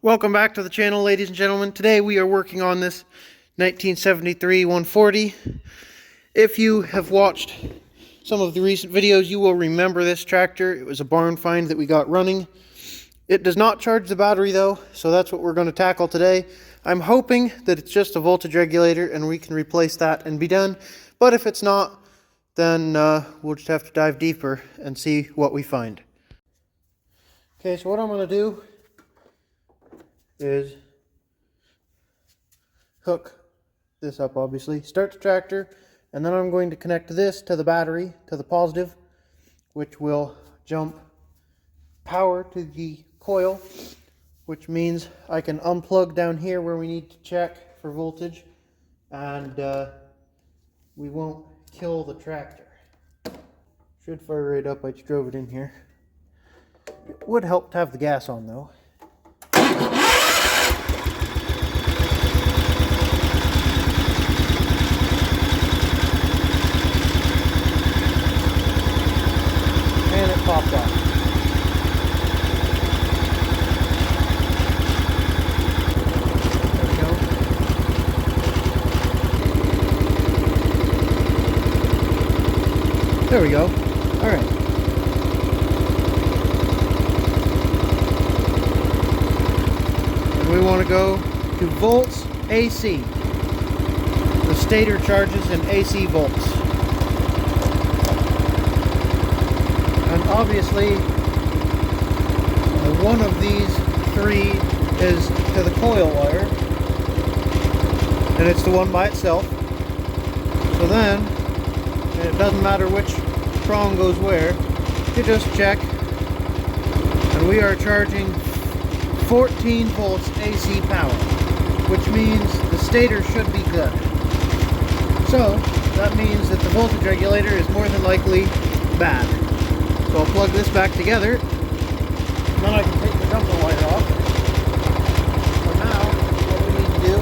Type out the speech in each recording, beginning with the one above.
Welcome back to the channel, ladies and gentlemen. Today we are working on this 1973 140. If you have watched some of the recent videos, you will remember this tractor. It was a barn find that we got running. It does not charge the battery though, so that's what we're going to tackle today. I'm hoping that it's just a voltage regulator and we can replace that and be done. But if it's not, then we'll just have to dive deeper and see what we find. Okay, so what I'm going to do is hook this up, obviously, start the tractor, and then I'm going to connect this to the battery, to the positive, which will jump power to the coil, which means I can unplug down here where we need to check for voltage, and we won't kill the tractor. Should fire right up. I just drove it in here. It would help to have the gas on though. And it popped off. There we go. All right. And we want to go to volts AC. The stator charges in AC volts. And obviously, one of these three is to the coil wire. And it's the one by itself. So then, it doesn't matter which prong goes where, you just check, and we are charging 14 volts AC power, which means the stator should be good. So that means that the voltage regulator is more than likely bad. So I'll plug this back together, and then I can take the jumper wire off. So now what we need to do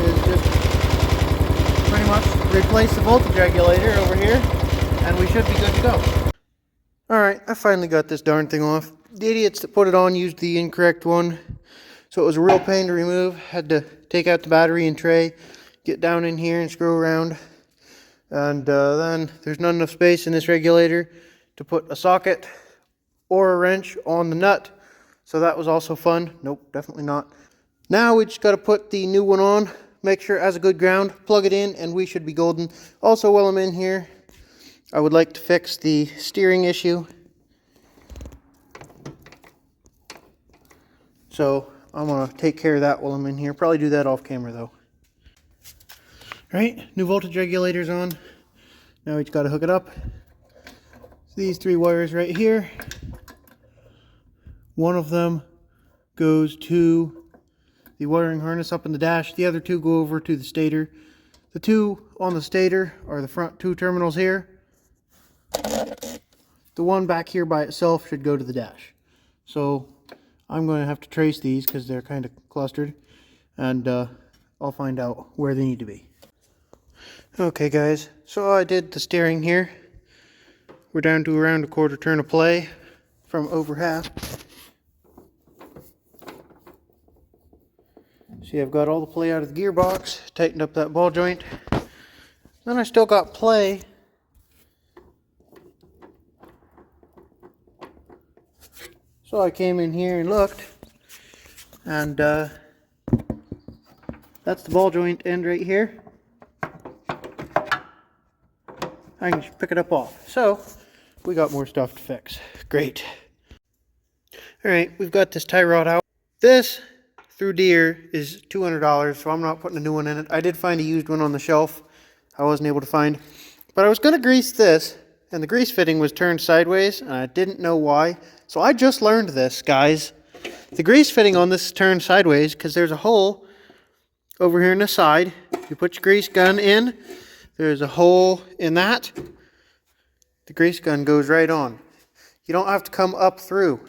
is just pretty much replace the voltage regulator over here, and we should be good to go. Alright, I finally got this darn thing off. The idiots that put it on used the incorrect one, so it was a real pain to remove. Had to take out the battery and tray, get down in here and screw around, and then there's not enough space in this regulator to put a socket or a wrench on the nut, so that was also fun. Nope, definitely not. Now we just got to put the new one on, make sure it has a good ground, plug it in, and we should be golden. Also, while I'm in here, I would like to fix the steering issue. So I'm going to take care of that while I'm in here. Probably do that off camera though. Right, new voltage regulator's on. Now we just got to hook it up. These three wires right here. One of them goes to the wiring harness up in the dash. The other two go over to the stator. The two on the stator are the front two terminals here. The one back here by itself should go to the dash. So I'm going to have to trace these because they're kind of clustered, and I'll find out where they need to be. Okay guys, so I did the steering here. We're down to around a quarter turn of play from over half. See, I've got all the play out of the gearbox, tightened up that ball joint. Then I still got play. So I came in here and looked, and that's the ball joint end right here. I can just pick it up off. So we got more stuff to fix. Great. Alright, we've got this tie rod out. This through Deere is $200, so I'm not putting a new one in it. I did find a used one on the shelf I wasn't able to find. But I was going to grease this, and the grease fitting was turned sideways, and I didn't know why. So I just learned this, guys. The grease fitting on this is turned sideways because there's a hole over here in the side. You put your grease gun in, there's a hole in that. The grease gun goes right on. You don't have to come up through.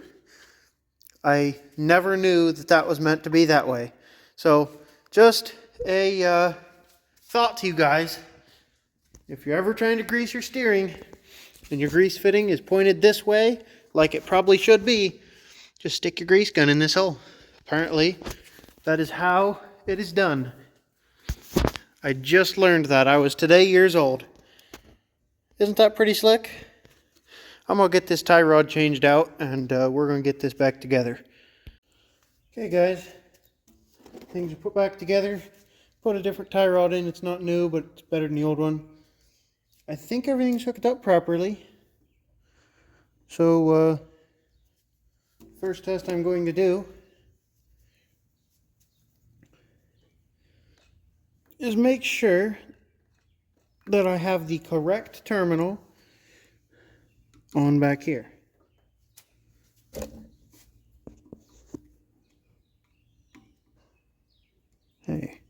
I never knew that that was meant to be that way. So just a thought to you guys. If you're ever trying to grease your steering and your grease fitting is pointed this way, like it probably should be, just stick your grease gun in this hole. Apparently, that is how it is done. I just learned that. I was today years old. Isn't that pretty slick? I'm going to get this tie rod changed out, and we're going to get this back together. Okay guys, things are put back together. Put a different tie rod in. It's not new, but it's better than the old one. I think everything's hooked up properly. So, first test I'm going to do is make sure that I have the correct terminal on back here. Hey.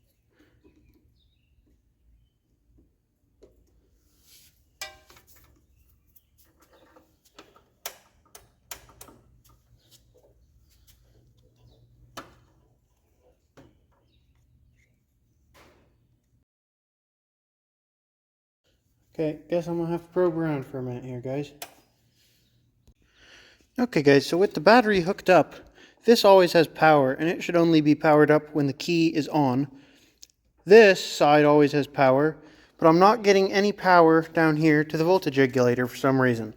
Okay, guess I'm gonna have to probe around for a minute here, guys. Okay guys, so with the battery hooked up, this always has power, and it should only be powered up when the key is on. This side always has power, but I'm not getting any power down here to the voltage regulator for some reason.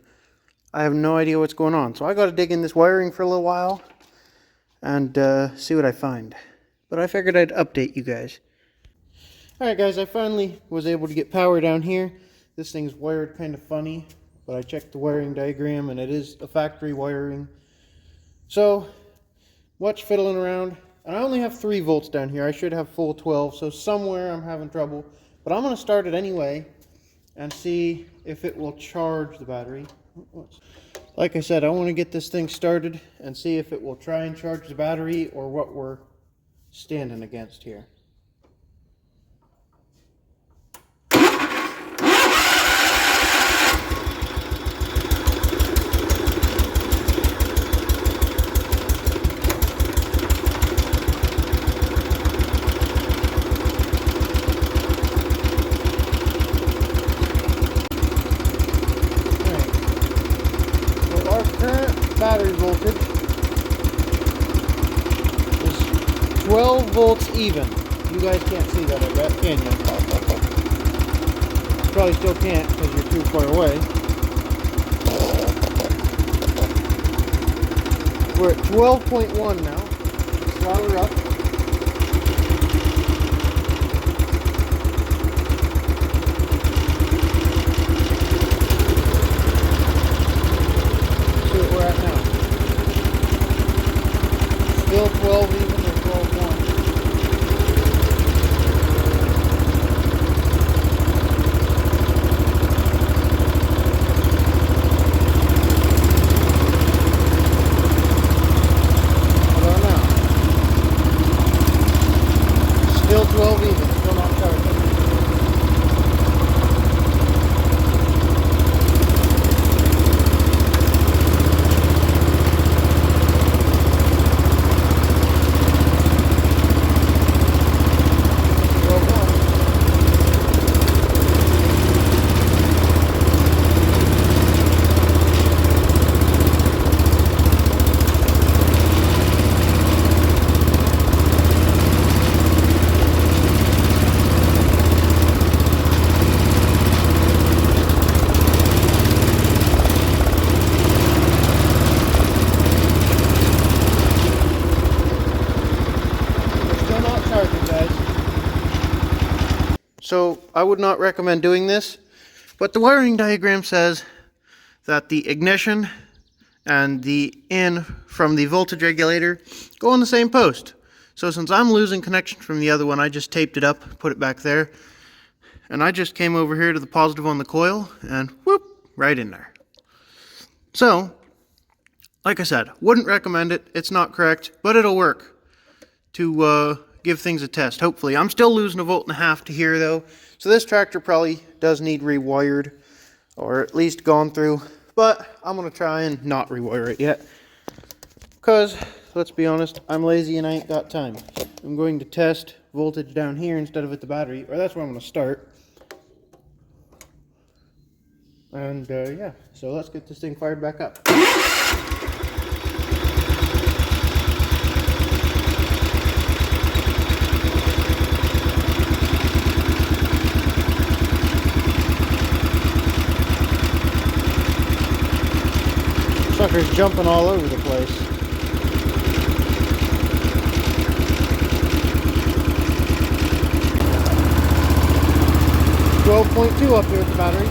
I have no idea what's going on, so I gotta dig in this wiring for a little while and see what I find. But I figured I'd update you guys. Alright guys, I finally was able to get power down here. This thing's wired kind of funny, but I checked the wiring diagram and it is a factory wiring. So, watch fiddling around. And I only have 3 volts down here. I should have full 12, so somewhere I'm having trouble. But I'm going to start it anyway and see if it will charge the battery. Like I said, I want to get this thing started and see if it will try and charge the battery or what we're standing against here. Battery voltage is 12 volts even. You guys can't see that, I bet, can you? You probably still can't because you're too far away. We're at 12.1 now. Throttle her up. Still 12 even or 12.1. How about now? Still 12 even, still not charging. So I would not recommend doing this, but the wiring diagram says that the ignition and the in from the voltage regulator go on the same post. So since I'm losing connection from the other one, I just taped it up, put it back there, and I just came over here to the positive on the coil and whoop, right in there. So, like I said, wouldn't recommend it. It's not correct, but it'll work to give things a test, hopefully. I'm still losing 1.5 volts to here though, so this tractor probably does need rewired, or at least gone through, but I'm going to try and not rewire it yet, because, let's be honest, I'm lazy and I ain't got time. I'm going to test voltage down here instead of at the battery, or that's where I'm going to start. And yeah, so let's get this thing fired back up. Sucker's jumping all over the place. 12.2 up here at the battery.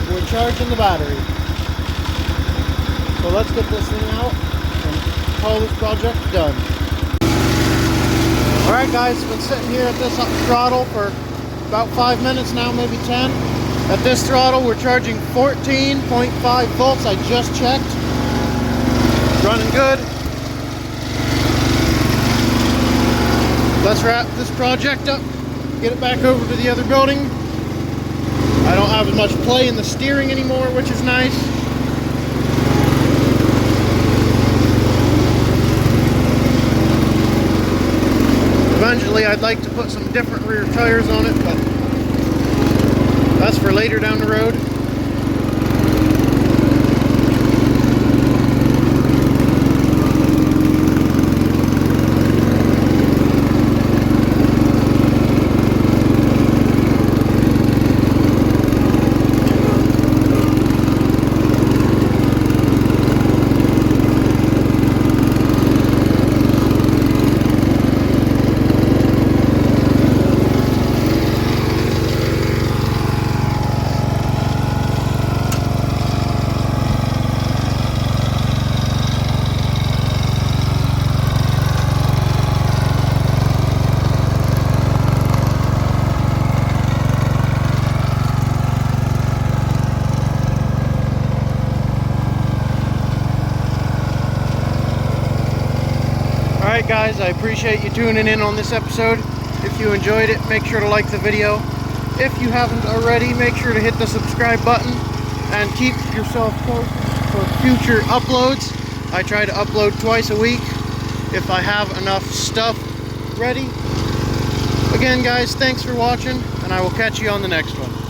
We're charging the battery. So let's get this thing out and call this project done. Alright guys, been sitting here at this throttle for about 5 minutes now, maybe 10. At this throttle we're charging 14.5 volts. I just checked. Running good. Let's wrap this project up, get it back over to the other building. I don't have as much play in the steering anymore, which is nice. Eventually I'd like to put some different rear tires on it, but that's for later down the road. Alright guys, I appreciate you tuning in on this episode. If you enjoyed it, make sure to like the video. If you haven't already, make sure to hit the subscribe button and keep yourself posted for future uploads. I try to upload twice a week if I have enough stuff ready. Again guys, thanks for watching, and I will catch you on the next one.